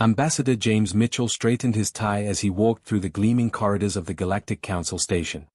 Ambassador James Mitchell straightened his tie as he walked through the gleaming corridors of the Galactic Council station.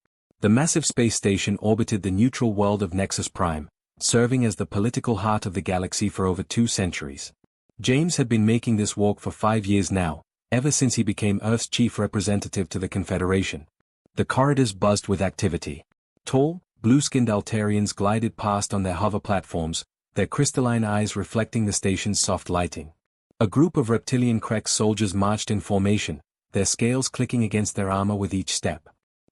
The massive space station orbited the neutral world of Nexus Prime, serving as the political heart of the galaxy for over 2 centuries. James had been making this walk for 5 years now, ever since he became Earth's chief representative to the Confederation. The corridors buzzed with activity. Tall, blue-skinned Altarians glided past on their hover platforms, their crystalline eyes reflecting the station's soft lighting. A group of reptilian Krek soldiers marched in formation, their scales clicking against their armor with each step.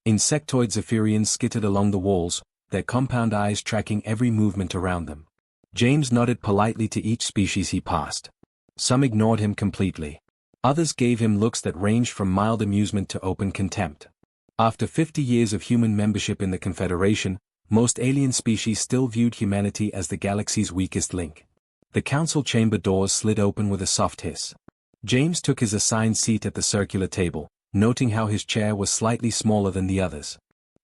Insectoid Zephyrians skittered along the walls, their compound eyes tracking every movement around them. James nodded politely to each species he passed. Some ignored him completely. Others gave him looks that ranged from mild amusement to open contempt. After 50 years of human membership in the Confederation, most alien species still viewed humanity as the galaxy's weakest link. The council chamber doors slid open with a soft hiss. James took his assigned seat at the circular table, noting how his chair was slightly smaller than the others.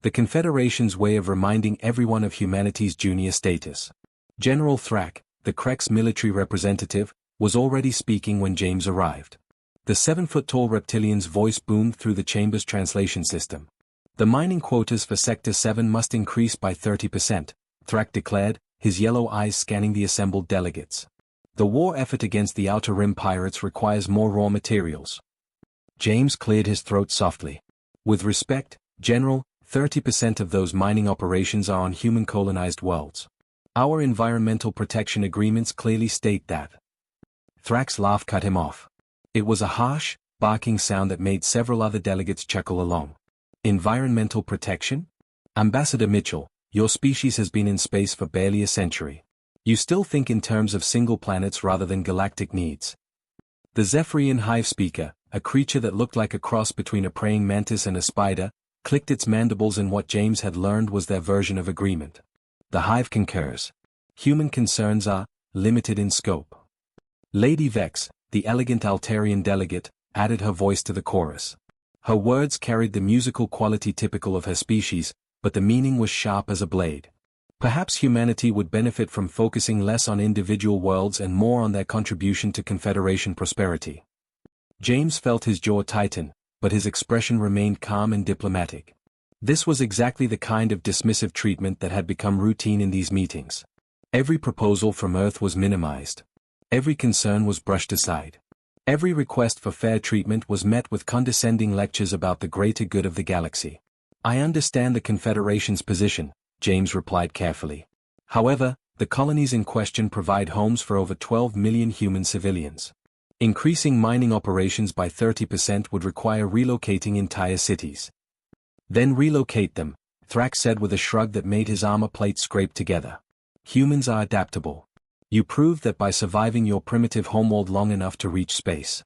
The Confederation's way of reminding everyone of humanity's junior status. General Thrak, the Krek's military representative, was already speaking when James arrived. The 7-foot-tall reptilian's voice boomed through the chamber's translation system. The mining quotas for Sector 7 must increase by 30%, Thrak declared, his yellow eyes scanning the assembled delegates. The war effort against the Outer Rim pirates requires more raw materials. James cleared his throat softly. With respect, General, 30% of those mining operations are on human-colonized worlds. Our environmental protection agreements clearly state that. Thrak's laugh cut him off. It was a harsh, barking sound that made several other delegates chuckle along. Environmental protection? Ambassador Mitchell, your species has been in space for barely a century. You still think in terms of single planets rather than galactic needs. The Zephyrian hive speaker, a creature that looked like a cross between a praying mantis and a spider, clicked its mandibles in what James had learned was their version of agreement. The hive concurs. Human concerns are limited in scope. Lady Vex, the elegant Altarian delegate, added her voice to the chorus. Her words carried the musical quality typical of her species, but the meaning was sharp as a blade. Perhaps humanity would benefit from focusing less on individual worlds and more on their contribution to Confederation prosperity. James felt his jaw tighten, but his expression remained calm and diplomatic. This was exactly the kind of dismissive treatment that had become routine in these meetings. Every proposal from Earth was minimized. Every concern was brushed aside. Every request for fair treatment was met with condescending lectures about the greater good of the galaxy. I understand the Confederation's position, James replied carefully. However, the colonies in question provide homes for over 12 million human civilians. Increasing mining operations by 30% would require relocating entire cities. Then relocate them, Thrak said with a shrug that made his armor plate scrape together. Humans are adaptable. You proved that by surviving your primitive homeworld long enough to reach space.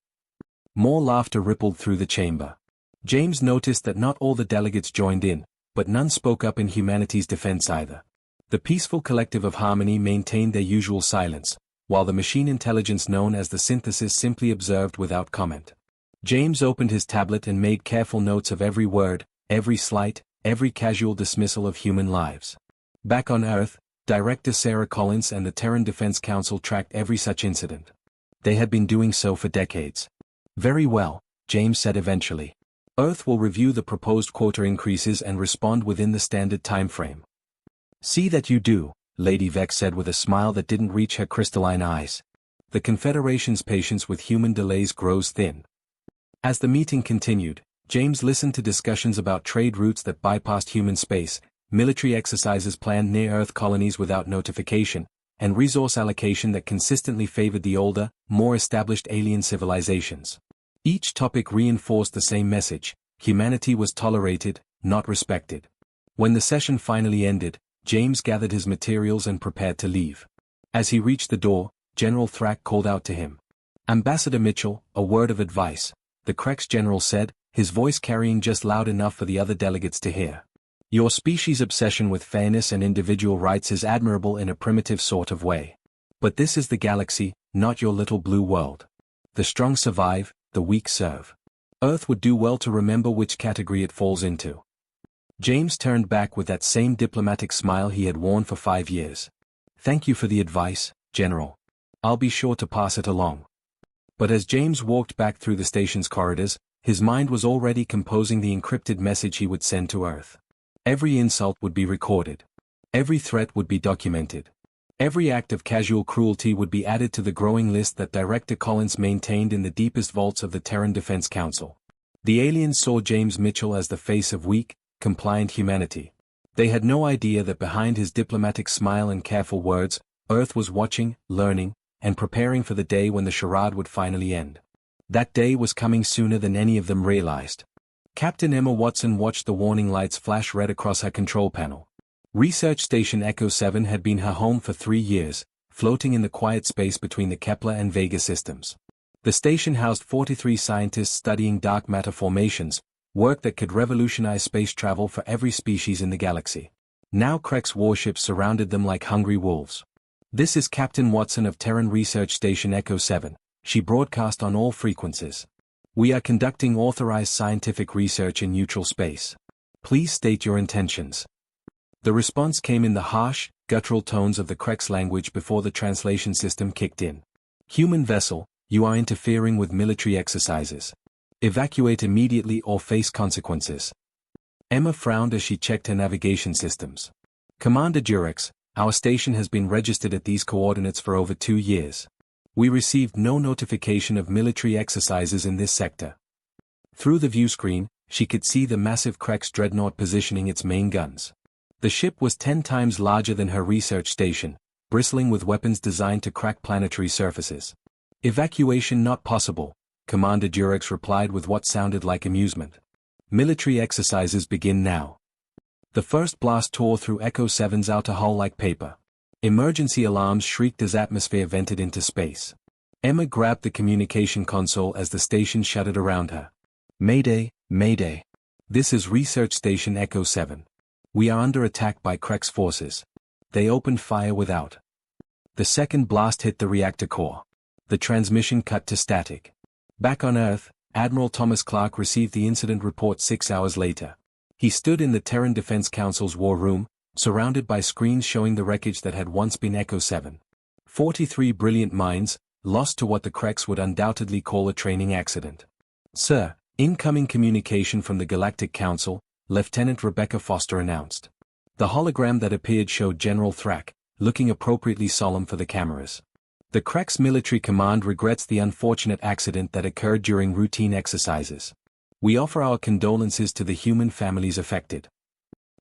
More laughter rippled through the chamber. James noticed that not all the delegates joined in, but none spoke up in humanity's defense either. The peaceful collective of Harmony maintained their usual silence, while the machine intelligence known as the Synthesis simply observed without comment. James opened his tablet and made careful notes of every word, every slight, every casual dismissal of human lives. Back on Earth, Director Sarah Collins and the Terran Defense Council tracked every such incident. They had been doing so for decades. Very well, James said eventually. Earth will review the proposed quota increases and respond within the standard time frame. See that you do, Lady Vex said with a smile that didn't reach her crystalline eyes. The Confederation's patience with human delays grows thin. As the meeting continued, James listened to discussions about trade routes that bypassed human space, military exercises planned near Earth colonies without notification, and resource allocation that consistently favored the older, more established alien civilizations. Each topic reinforced the same message: humanity was tolerated, not respected. When the session finally ended, James gathered his materials and prepared to leave. As he reached the door, General Thrak called out to him. Ambassador Mitchell, a word of advice, the Krek's general said, his voice carrying just loud enough for the other delegates to hear. Your species' obsession with fairness and individual rights is admirable in a primitive sort of way. But this is the galaxy, not your little blue world. The strong survive, the weak serve. Earth would do well to remember which category it falls into. James turned back with that same diplomatic smile he had worn for 5 years. Thank you for the advice, General. I'll be sure to pass it along. But as James walked back through the station's corridors, his mind was already composing the encrypted message he would send to Earth. Every insult would be recorded. Every threat would be documented. Every act of casual cruelty would be added to the growing list that Director Collins maintained in the deepest vaults of the Terran Defense Council. The aliens saw James Mitchell as the face of weak, compliant humanity. They had no idea that behind his diplomatic smile and careful words, Earth was watching, learning, and preparing for the day when the charade would finally end. That day was coming sooner than any of them realized. Captain Emma Watson watched the warning lights flash red across her control panel. Research Station Echo 7 had been her home for 3 years, floating in the quiet space between the Kepler and Vega systems. The station housed 43 scientists studying dark matter formations, work that could revolutionize space travel for every species in the galaxy. Now Krek's warships surrounded them like hungry wolves. "This is Captain Watson of Terran Research Station Echo 7, she broadcast on all frequencies. "We are conducting authorized scientific research in neutral space. Please state your intentions." The response came in the harsh, guttural tones of the Krek's language before the translation system kicked in. "Human vessel, you are interfering with military exercises. Evacuate immediately or face consequences." Emma frowned as she checked her navigation systems. "Commander Durex, our station has been registered at these coordinates for over 2 years. We received no notification of military exercises in this sector." Through the viewscreen, she could see the massive Krek's dreadnought positioning its main guns. The ship was 10 times larger than her research station, bristling with weapons designed to crack planetary surfaces. "Evacuation not possible," Commander Durex replied with what sounded like amusement. "Military exercises begin now." The first blast tore through Echo 7's outer hull like paper. Emergency alarms shrieked as atmosphere vented into space. Emma grabbed the communication console as the station shuddered around her. "Mayday, Mayday. This is Research Station Echo 7. We are under attack by Krek's forces. They opened fire without." The second blast hit the reactor core. The transmission cut to static. Back on Earth, Admiral Thomas Clark received the incident report 6 hours later. He stood in the Terran Defense Council's war room, surrounded by screens showing the wreckage that had once been Echo 7. 43 brilliant minds, lost to what the Kreks would undoubtedly call a training accident. "Sir, incoming communication from the Galactic Council," Lieutenant Rebecca Foster announced. The hologram that appeared showed General Thrak, looking appropriately solemn for the cameras. "The Kreks Military Command regrets the unfortunate accident that occurred during routine exercises. We offer our condolences to the human families affected."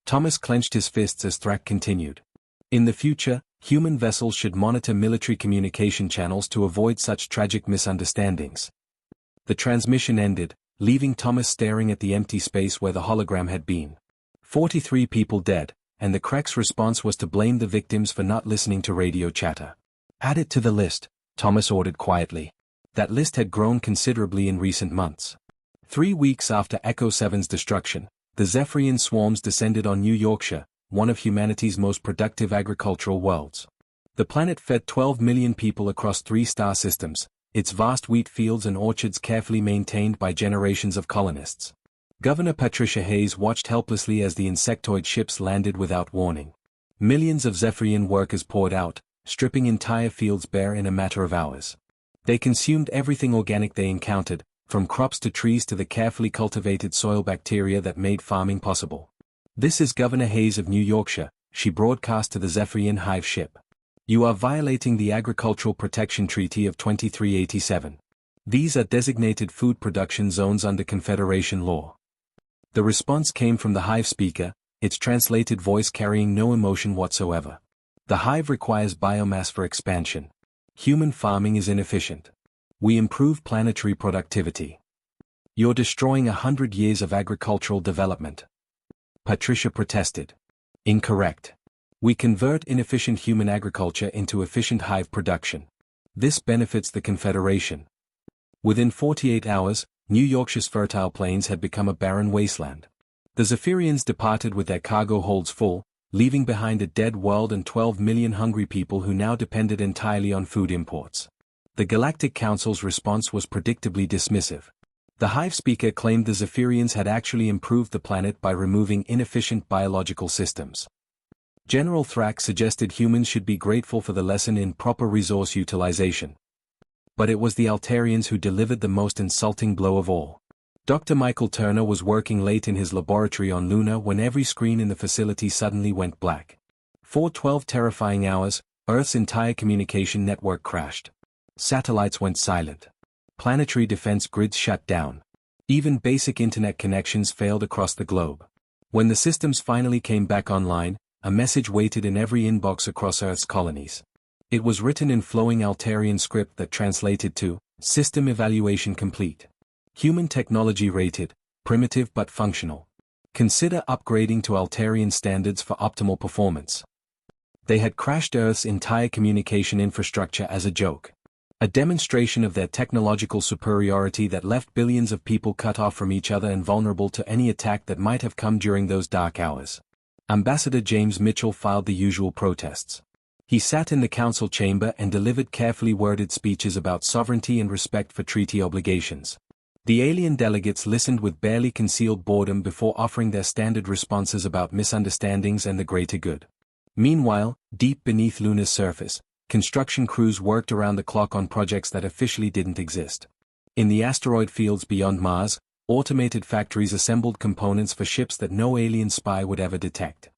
Thomas clenched his fists as Thrak continued. "In the future, human vessels should monitor military communication channels to avoid such tragic misunderstandings." The transmission ended, leaving Thomas staring at the empty space where the hologram had been. 43 people dead, and the Krek's response was to blame the victims for not listening to radio chatter. "Add it to the list," Thomas ordered quietly. That list had grown considerably in recent months. 3 weeks after Echo 7's destruction, the Zephyrian swarms descended on New Yorkshire, one of humanity's most productive agricultural worlds. The planet fed 12 million people across 3 star systems, its vast wheat fields and orchards carefully maintained by generations of colonists. Governor Patricia Hayes watched helplessly as the insectoid ships landed without warning. Millions of Zephyrian workers poured out, stripping entire fields bare in a matter of hours. They consumed everything organic they encountered, from crops to trees to the carefully cultivated soil bacteria that made farming possible. "This is Governor Hayes of New Yorkshire," she broadcast to the Zephyrian hive ship. "You are violating the Agricultural Protection Treaty of 2387. These are designated food production zones under Confederation law." The response came from the hive speaker, its translated voice carrying no emotion whatsoever. "The hive requires biomass for expansion. Human farming is inefficient. We improve planetary productivity. You're destroying 100 years of agricultural development." Patricia protested. "Incorrect. We convert inefficient human agriculture into efficient hive production. This benefits the Confederation." Within 48 hours, New Yorkshire's fertile plains had become a barren wasteland. The Zephyrians departed with their cargo holds full, leaving behind a dead world and 12 million hungry people who now depended entirely on food imports. The Galactic Council's response was predictably dismissive. The hive speaker claimed the Zephyrians had actually improved the planet by removing inefficient biological systems. General Thrak suggested humans should be grateful for the lesson in proper resource utilization. But it was the Altarians who delivered the most insulting blow of all. Dr. Michael Turner was working late in his laboratory on Luna when every screen in the facility suddenly went black. For 12 terrifying hours, Earth's entire communication network crashed. Satellites went silent. Planetary defense grids shut down. Even basic internet connections failed across the globe. When the systems finally came back online, a message waited in every inbox across Earth's colonies. It was written in flowing Altarian script that translated to, "System evaluation complete. Human technology rated, primitive but functional. Consider upgrading to Altarian standards for optimal performance." They had crashed Earth's entire communication infrastructure as a joke. A demonstration of their technological superiority that left billions of people cut off from each other and vulnerable to any attack that might have come during those dark hours. Ambassador James Mitchell filed the usual protests. He sat in the council chamber and delivered carefully worded speeches about sovereignty and respect for treaty obligations. The alien delegates listened with barely concealed boredom before offering their standard responses about misunderstandings and the greater good. Meanwhile, deep beneath Luna's surface, construction crews worked around the clock on projects that officially didn't exist. In the asteroid fields beyond Mars, automated factories assembled components for ships that no alien spy would ever detect.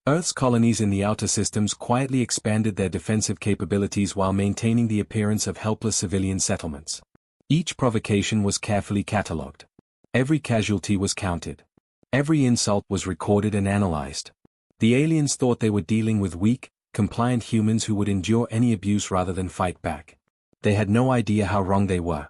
Earth's colonies in the outer systems quietly expanded their defensive capabilities while maintaining the appearance of helpless civilian settlements. Each provocation was carefully catalogued. Every casualty was counted. Every insult was recorded and analyzed. The aliens thought they were dealing with weak, compliant humans who would endure any abuse rather than fight back. They had no idea how wrong they were.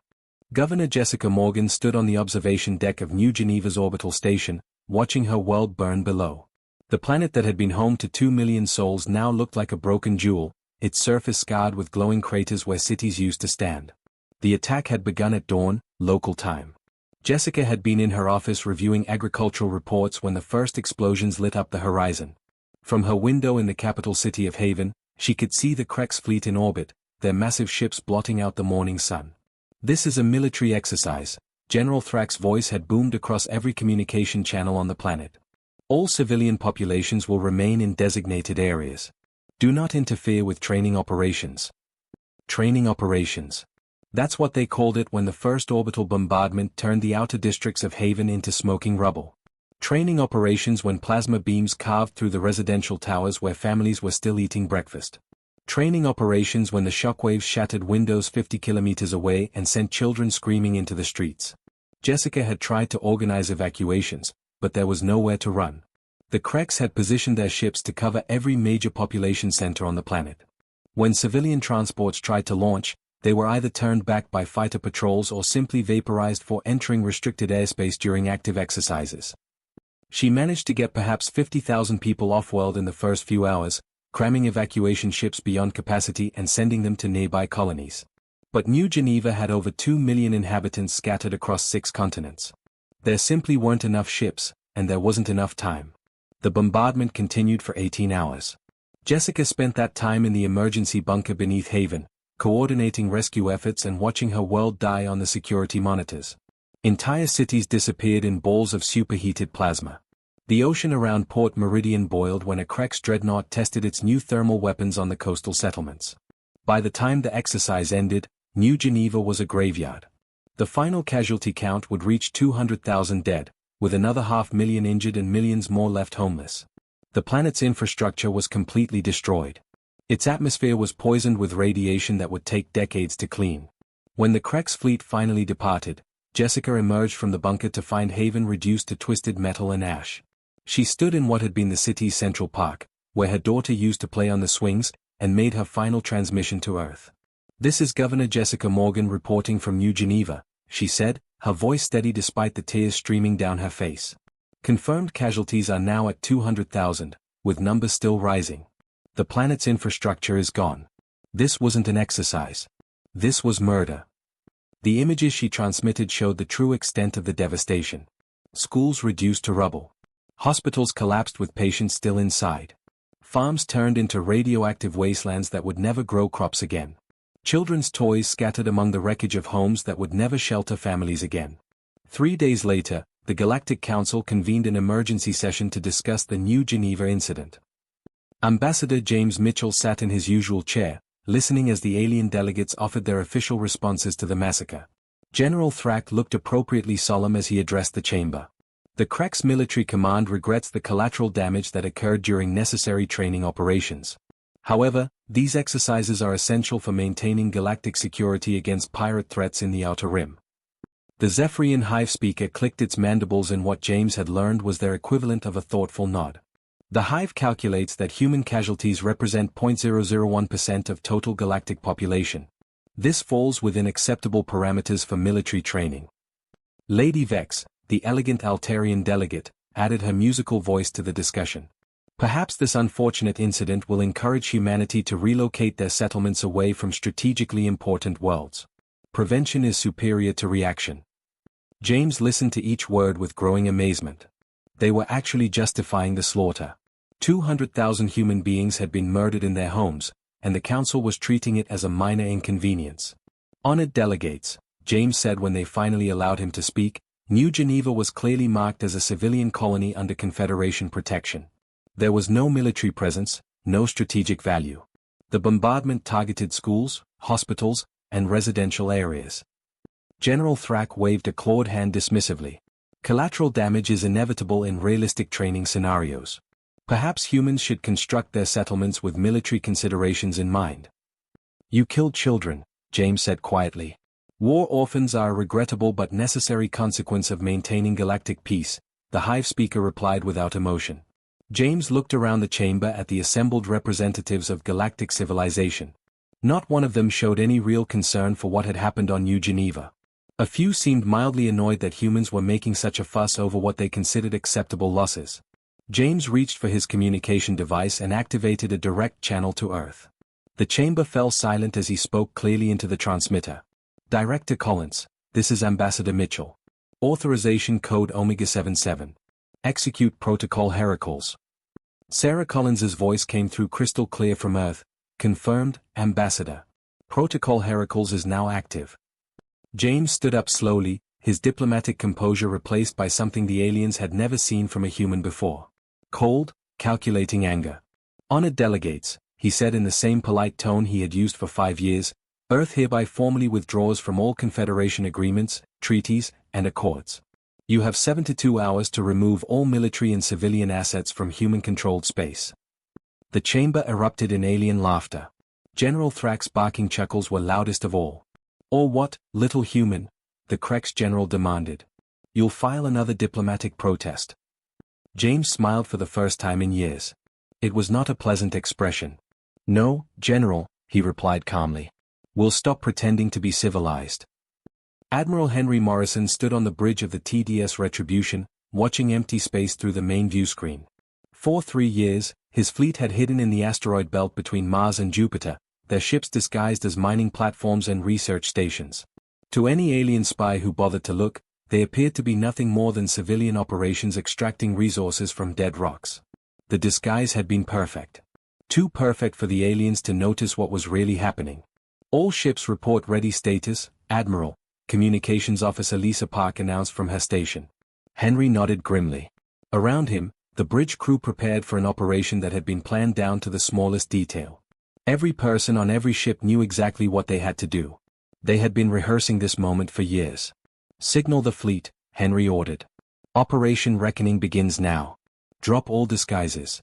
Governor Jessica Morgan stood on the observation deck of New Geneva's orbital station, watching her world burn below. The planet that had been home to 2 million souls now looked like a broken jewel, its surface scarred with glowing craters where cities used to stand. The attack had begun at dawn, local time. Jessica had been in her office reviewing agricultural reports when the first explosions lit up the horizon. From her window in the capital city of Haven, she could see the Krex fleet in orbit, their massive ships blotting out the morning sun. "This is a military exercise," General Thrax's voice had boomed across every communication channel on the planet. "All civilian populations will remain in designated areas. Do not interfere with training operations." Training operations. That's what they called it when the first orbital bombardment turned the outer districts of Haven into smoking rubble. Training operations when plasma beams carved through the residential towers where families were still eating breakfast. Training operations when the shockwaves shattered windows 50 kilometers away and sent children screaming into the streets. Jessica had tried to organize evacuations, but there was nowhere to run. The Krex had positioned their ships to cover every major population center on the planet. When civilian transports tried to launch, they were either turned back by fighter patrols or simply vaporized for entering restricted airspace during active exercises. She managed to get perhaps 50,000 people off-world in the first few hours, cramming evacuation ships beyond capacity and sending them to nearby colonies. But New Geneva had over 2 million inhabitants scattered across 6 continents. There simply weren't enough ships, and there wasn't enough time. The bombardment continued for 18 hours. Jessica spent that time in the emergency bunker beneath Haven, coordinating rescue efforts and watching her world die on the security monitors. Entire cities disappeared in balls of superheated plasma. The ocean around Port Meridian boiled when a Krex dreadnought tested its new thermal weapons on the coastal settlements. By the time the exercise ended, New Geneva was a graveyard. The final casualty count would reach 200,000 dead, with another 500,000 injured and millions more left homeless. The planet's infrastructure was completely destroyed. Its atmosphere was poisoned with radiation that would take decades to clean. When the Krex fleet finally departed, Jessica emerged from the bunker to find Haven reduced to twisted metal and ash. She stood in what had been the city's central park, where her daughter used to play on the swings, and made her final transmission to Earth. "This is Governor Jessica Morgan reporting from New Geneva," she said, her voice steady despite the tears streaming down her face. "Confirmed casualties are now at 200,000, with numbers still rising. The planet's infrastructure is gone. This wasn't an exercise. This was murder." The images she transmitted showed the true extent of the devastation. Schools reduced to rubble. Hospitals collapsed with patients still inside. Farms turned into radioactive wastelands that would never grow crops again. Children's toys scattered among the wreckage of homes that would never shelter families again. 3 days later, the Galactic Council convened an emergency session to discuss the New Geneva incident. Ambassador James Mitchell sat in his usual chair, listening as the alien delegates offered their official responses to the massacre. General Thrak looked appropriately solemn as he addressed the chamber. The Krek's military command regrets the collateral damage that occurred during necessary training operations. However, these exercises are essential for maintaining galactic security against pirate threats in the Outer Rim. The Zephyrian hive speaker clicked its mandibles in what James had learned was their equivalent of a thoughtful nod. The hive calculates that human casualties represent 0.001% of total galactic population. This falls within acceptable parameters for military training. Lady Vex, the elegant Altarian delegate, added her musical voice to the discussion. Perhaps this unfortunate incident will encourage humanity to relocate their settlements away from strategically important worlds. Prevention is superior to reaction. James listened to each word with growing amazement. They were actually justifying the slaughter. 200,000 human beings had been murdered in their homes, and the Council was treating it as a minor inconvenience. Honored delegates, James said when they finally allowed him to speak, New Geneva was clearly marked as a civilian colony under Confederation protection. There was no military presence, no strategic value. The bombardment targeted schools, hospitals, and residential areas. General Thrak waved a clawed hand dismissively. Collateral damage is inevitable in realistic training scenarios. Perhaps humans should construct their settlements with military considerations in mind. You killed children, James said quietly. War orphans are a regrettable but necessary consequence of maintaining galactic peace, the hive speaker replied without emotion. James looked around the chamber at the assembled representatives of galactic civilization. Not one of them showed any real concern for what had happened on New Geneva. A few seemed mildly annoyed that humans were making such a fuss over what they considered acceptable losses. James reached for his communication device and activated a direct channel to Earth. The chamber fell silent as he spoke clearly into the transmitter. Director Collins, this is Ambassador Mitchell. Authorization code Omega-77. Execute Protocol Heracles. Sarah Collins's voice came through crystal clear from Earth. Confirmed, Ambassador. Protocol Heracles is now active. James stood up slowly, his diplomatic composure replaced by something the aliens had never seen from a human before. Cold, calculating anger. Honored delegates, he said in the same polite tone he had used for 5 years, Earth hereby formally withdraws from all Confederation agreements, treaties, and accords. You have 72 hours to remove all military and civilian assets from human-controlled space. The chamber erupted in alien laughter. General Thrak's barking chuckles were loudest of all. Or what, little human? The Krek's general demanded. You'll file another diplomatic protest. James smiled for the first time in years. It was not a pleasant expression. No, General, he replied calmly. We'll stop pretending to be civilized. Admiral Henry Morrison stood on the bridge of the TDS Retribution, watching empty space through the main view screen. For 3 years, his fleet had hidden in the asteroid belt between Mars and Jupiter, their ships disguised as mining platforms and research stations. To any alien spy who bothered to look, they appeared to be nothing more than civilian operations extracting resources from dead rocks. The disguise had been perfect. Too perfect for the aliens to notice what was really happening. All ships report ready status, Admiral, Communications Officer Lisa Park announced from her station. Henry nodded grimly. Around him, the bridge crew prepared for an operation that had been planned down to the smallest detail. Every person on every ship knew exactly what they had to do. They had been rehearsing this moment for years. Signal the fleet, Henry ordered. Operation Reckoning begins now. Drop all disguises.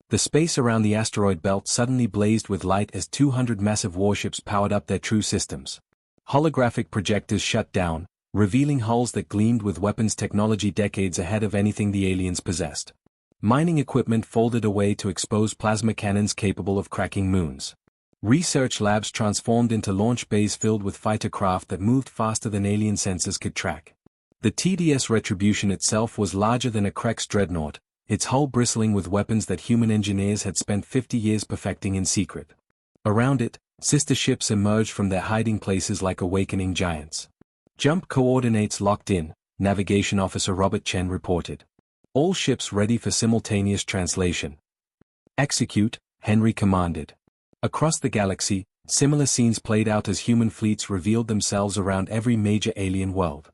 The space around the asteroid belt suddenly blazed with light as 200 massive warships powered up their true systems. Holographic projectors shut down, revealing hulls that gleamed with weapons technology decades ahead of anything the aliens possessed. Mining equipment folded away to expose plasma cannons capable of cracking moons. Research labs transformed into launch bays filled with fighter craft that moved faster than alien sensors could track. The TDS Retribution itself was larger than a Krek's dreadnought, its hull bristling with weapons that human engineers had spent 50 years perfecting in secret. Around it, sister ships emerged from their hiding places like awakening giants. Jump coordinates locked in, Navigation Officer Robert Chen reported. All ships ready for simultaneous translation. Execute, Henry commanded. Across the galaxy, similar scenes played out as human fleets revealed themselves around every major alien world.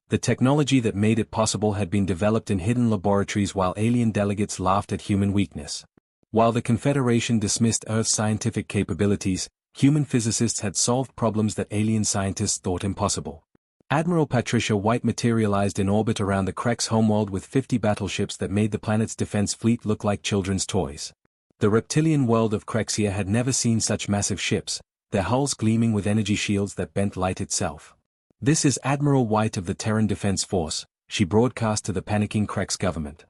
The technology that made it possible had been developed in hidden laboratories while alien delegates laughed at human weakness. While the Confederation dismissed Earth's scientific capabilities, human physicists had solved problems that alien scientists thought impossible. Admiral Patricia White materialized in orbit around the Krex homeworld with 50 battleships that made the planet's defense fleet look like children's toys. The reptilian world of Krexia had never seen such massive ships, their hulls gleaming with energy shields that bent light itself. "This is Admiral White of the Terran Defense Force," she broadcast to the panicking Krex government.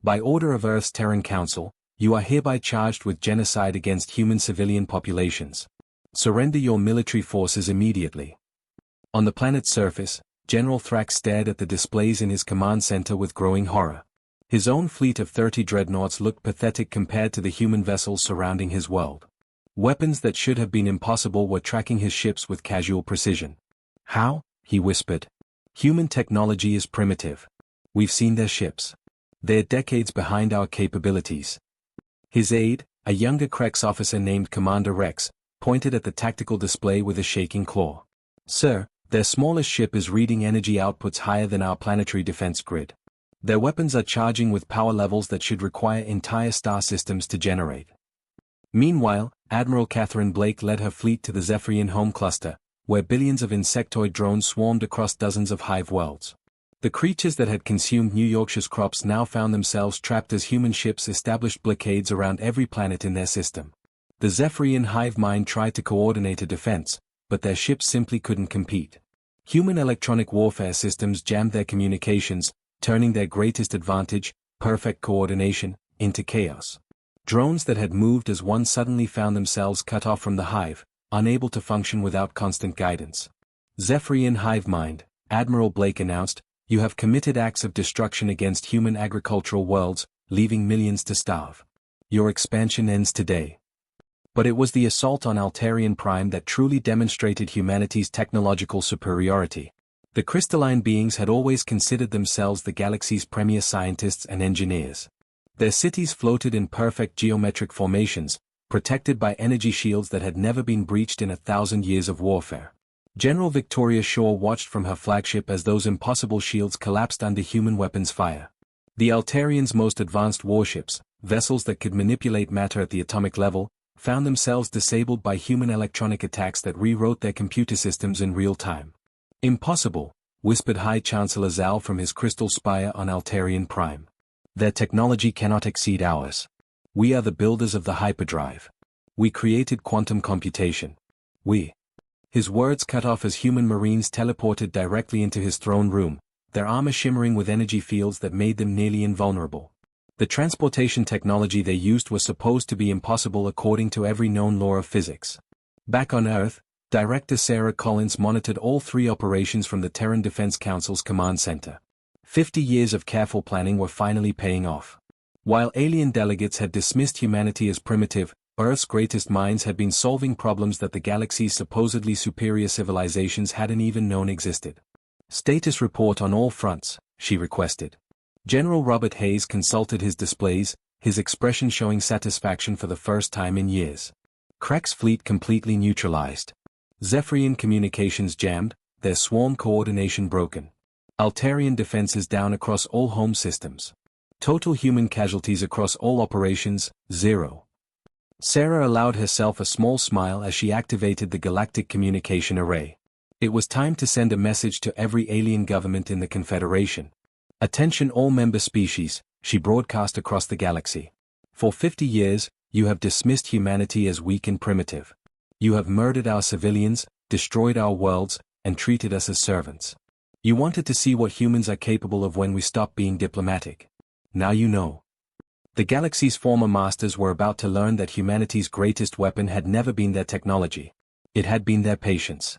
"By order of Earth's Terran Council, you are hereby charged with genocide against human civilian populations. Surrender your military forces immediately." On the planet's surface, General Thrax stared at the displays in his command center with growing horror. His own fleet of 30 dreadnoughts looked pathetic compared to the human vessels surrounding his world. Weapons that should have been impossible were tracking his ships with casual precision. "How?" he whispered. "Human technology is primitive. We've seen their ships. They're decades behind our capabilities." His aide, a younger Krex officer named Commander Rex, pointed at the tactical display with a shaking claw. "Sir, their smallest ship is reading energy outputs higher than our planetary defense grid. Their weapons are charging with power levels that should require entire star systems to generate." Meanwhile, Admiral Catherine Blake led her fleet to the Zephyrian home cluster, where billions of insectoid drones swarmed across dozens of hive worlds. The creatures that had consumed New Yorkshire's crops now found themselves trapped as human ships established blockades around every planet in their system. The Zephyrian hive mind tried to coordinate a defense, but their ships simply couldn't compete. Human electronic warfare systems jammed their communications, turning their greatest advantage, perfect coordination, into chaos. Drones that had moved as one suddenly found themselves cut off from the hive, unable to function without constant guidance. "Zephyrian hive mind," Admiral Blake announced, "you have committed acts of destruction against human agricultural worlds, leaving millions to starve. Your expansion ends today." But it was the assault on Altarian Prime that truly demonstrated humanity's technological superiority. The crystalline beings had always considered themselves the galaxy's premier scientists and engineers. Their cities floated in perfect geometric formations, protected by energy shields that had never been breached in 1,000 years of warfare. General Victoria Shaw watched from her flagship as those impossible shields collapsed under human weapons fire. The Altarians' most advanced warships, vessels that could manipulate matter at the atomic level, found themselves disabled by human electronic attacks that rewrote their computer systems in real time. "Impossible," whispered High Chancellor Zal from his crystal spire on Altarian Prime. "Their technology cannot exceed ours. We are the builders of the hyperdrive. We created quantum computation. We..." His words cut off as human marines teleported directly into his throne room, their armor shimmering with energy fields that made them nearly invulnerable. The transportation technology they used was supposed to be impossible according to every known law of physics. Back on Earth, Director Sarah Collins monitored all three operations from the Terran Defense Council's command center. 50 years of careful planning were finally paying off. While alien delegates had dismissed humanity as primitive, Earth's greatest minds had been solving problems that the galaxy's supposedly superior civilizations hadn't even known existed. "Status report on all fronts," she requested. General Robert Hayes consulted his displays, his expression showing satisfaction for the first time in years. Krex fleet completely neutralized. Zephyrian communications jammed, their swarm coordination broken. Altarian defenses down across all home systems. Total human casualties across all operations, 0. Sarah allowed herself a small smile as she activated the Galactic Communication Array. It was time to send a message to every alien government in the Confederation. "Attention all member species," she broadcast across the galaxy. "For 50 years, you have dismissed humanity as weak and primitive. You have murdered our civilians, destroyed our worlds, and treated us as servants. You wanted to see what humans are capable of when we stop being diplomatic. Now you know." The galaxy's former masters were about to learn that humanity's greatest weapon had never been their technology. It had been their patience.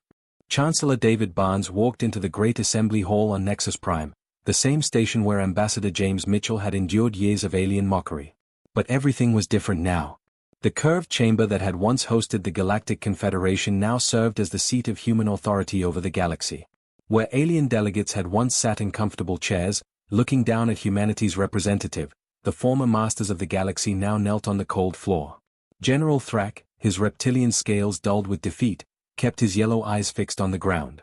Chancellor David Barnes walked into the Great Assembly Hall on Nexus Prime, the same station where Ambassador James Mitchell had endured years of alien mockery. But everything was different now. The curved chamber that had once hosted the Galactic Confederation now served as the seat of human authority over the galaxy. Where alien delegates had once sat in comfortable chairs, looking down at humanity's representative, the former masters of the galaxy now knelt on the cold floor. General Thrak, his reptilian scales dulled with defeat, kept his yellow eyes fixed on the ground.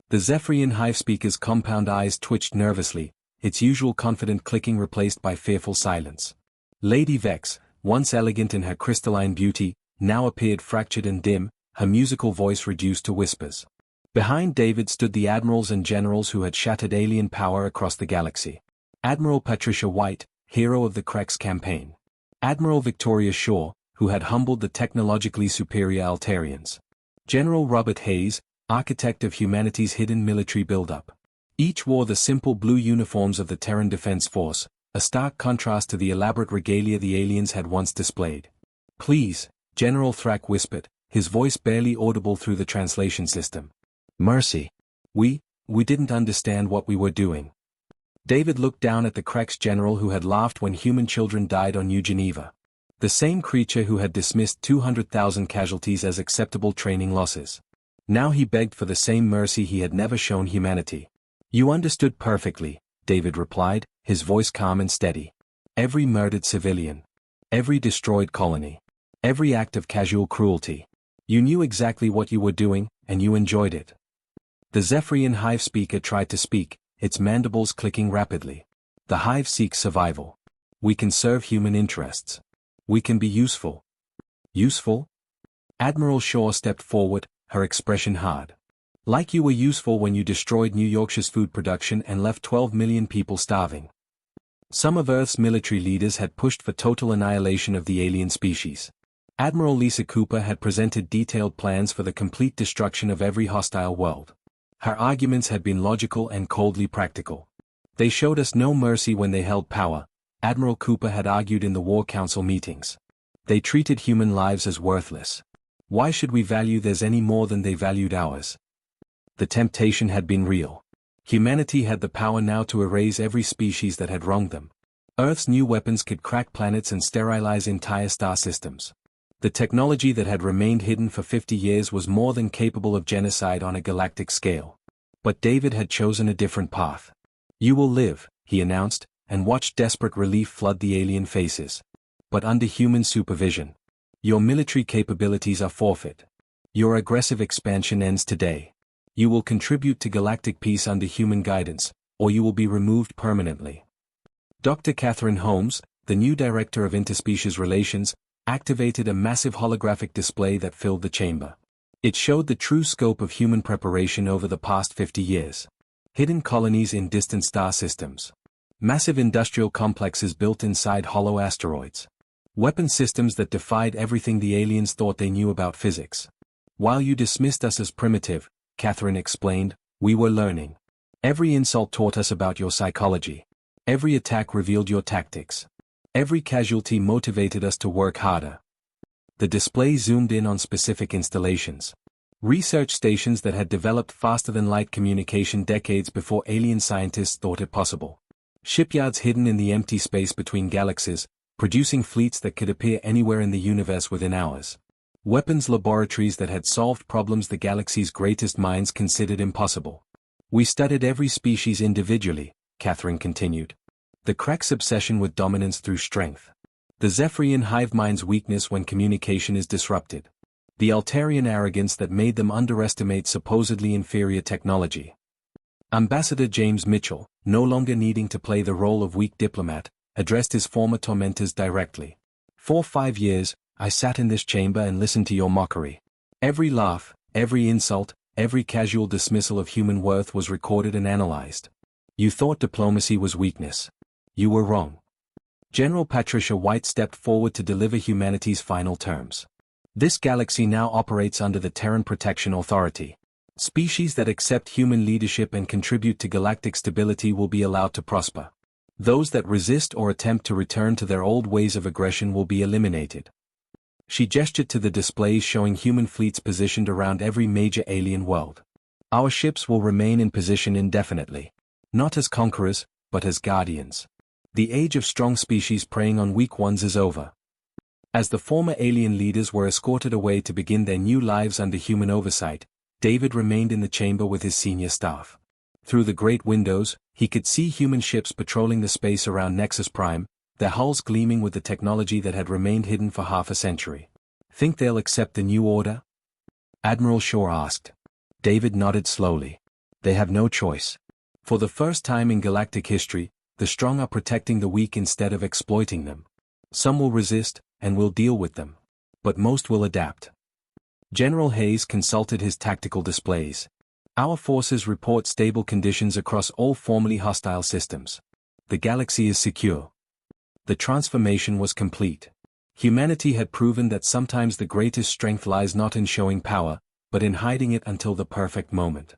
The Zephyrian hive speaker's compound eyes twitched nervously, its usual confident clicking replaced by fearful silence. Lady Vex, once elegant in her crystalline beauty, now appeared fractured and dim, her musical voice reduced to whispers. Behind David stood the admirals and generals who had shattered alien power across the galaxy. Admiral Patricia White, hero of the Krex campaign. Admiral Victoria Shaw, who had humbled the technologically superior Altarians. General Robert Hayes, architect of humanity's hidden military buildup. Each wore the simple blue uniforms of the Terran Defense Force, a stark contrast to the elaborate regalia the aliens had once displayed. "Please," General Thrak whispered, his voice barely audible through the translation system. "Mercy. We didn't understand what we were doing." David looked down at the Krex general who had laughed when human children died on New Geneva. The same creature who had dismissed 200,000 casualties as acceptable training losses. Now he begged for the same mercy he had never shown humanity. "You understood perfectly," David replied, his voice calm and steady. "Every murdered civilian. Every destroyed colony. Every act of casual cruelty. You knew exactly what you were doing, and you enjoyed it." The Zephyrian Hive speaker tried to speak, its mandibles clicking rapidly. "The Hive seeks survival. We can serve human interests. We can be useful." "Useful?" Admiral Shaw stepped forward, her expression hard. "Like you were useful when you destroyed New Yorkshire's food production and left 12 million people starving." Some of Earth's military leaders had pushed for total annihilation of the alien species. Admiral Lisa Cooper had presented detailed plans for the complete destruction of every hostile world. Her arguments had been logical and coldly practical. "They showed us no mercy when they held power," Admiral Cooper had argued in the War Council meetings. "They treated human lives as worthless. Why should we value theirs any more than they valued ours?" The temptation had been real. Humanity had the power now to erase every species that had wronged them. Earth's new weapons could crack planets and sterilize entire star systems. The technology that had remained hidden for 50 years was more than capable of genocide on a galactic scale. But David had chosen a different path. "You will live," he announced, and watched desperate relief flood the alien faces. "But under human supervision. Your military capabilities are forfeit. Your aggressive expansion ends today. You will contribute to galactic peace under human guidance, or you will be removed permanently." Dr. Catherine Holmes, the new director of interspecies relations, activated a massive holographic display that filled the chamber. It showed the true scope of human preparation over the past 50 years. Hidden colonies in distant star systems. Massive industrial complexes built inside hollow asteroids. Weapon systems that defied everything the aliens thought they knew about physics. "While you dismissed us as primitive," Catherine explained, "we were learning. Every insult taught us about your psychology. Every attack revealed your tactics. Every casualty motivated us to work harder." The display zoomed in on specific installations. Research stations that had developed faster-than-light communication decades before alien scientists thought it possible. Shipyards hidden in the empty space between galaxies, producing fleets that could appear anywhere in the universe within hours. Weapons laboratories that had solved problems the galaxy's greatest minds considered impossible. "We studied every species individually," Catherine continued. The Krex obsession with dominance through strength. The Zephyrian hive mind's weakness when communication is disrupted. The Altarian arrogance that made them underestimate supposedly inferior technology. Ambassador James Mitchell, no longer needing to play the role of weak diplomat, addressed his former tormentors directly. "For 5 years, I sat in this chamber and listened to your mockery. Every laugh, every insult, every casual dismissal of human worth was recorded and analyzed. You thought diplomacy was weakness. You were wrong." General Patricia White stepped forward to deliver humanity's final terms. "This galaxy now operates under the Terran Protection Authority. Species that accept human leadership and contribute to galactic stability will be allowed to prosper. Those that resist or attempt to return to their old ways of aggression will be eliminated." She gestured to the displays showing human fleets positioned around every major alien world. "Our ships will remain in position indefinitely. Not as conquerors, but as guardians. The age of strong species preying on weak ones is over." As the former alien leaders were escorted away to begin their new lives under human oversight, David remained in the chamber with his senior staff. Through the great windows, he could see human ships patrolling the space around Nexus Prime, their hulls gleaming with the technology that had remained hidden for half a century. "Think they'll accept the new order?" Admiral Shaw asked. David nodded slowly. "They have no choice. For the first time in galactic history, the strong are protecting the weak instead of exploiting them. Some will resist, and will deal with them. But most will adapt." General Hayes consulted his tactical displays. Our forces report stable conditions across all formerly hostile systems. The galaxy is secure. The transformation was complete. Humanity had proven that sometimes the greatest strength lies not in showing power, but in hiding it until the perfect moment.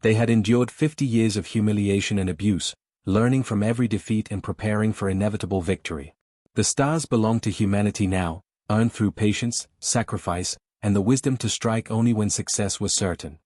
They had endured 50 years of humiliation and abuse, learning from every defeat and preparing for inevitable victory. The stars belong to humanity now, earned through patience, sacrifice, and the wisdom to strike only when success was certain.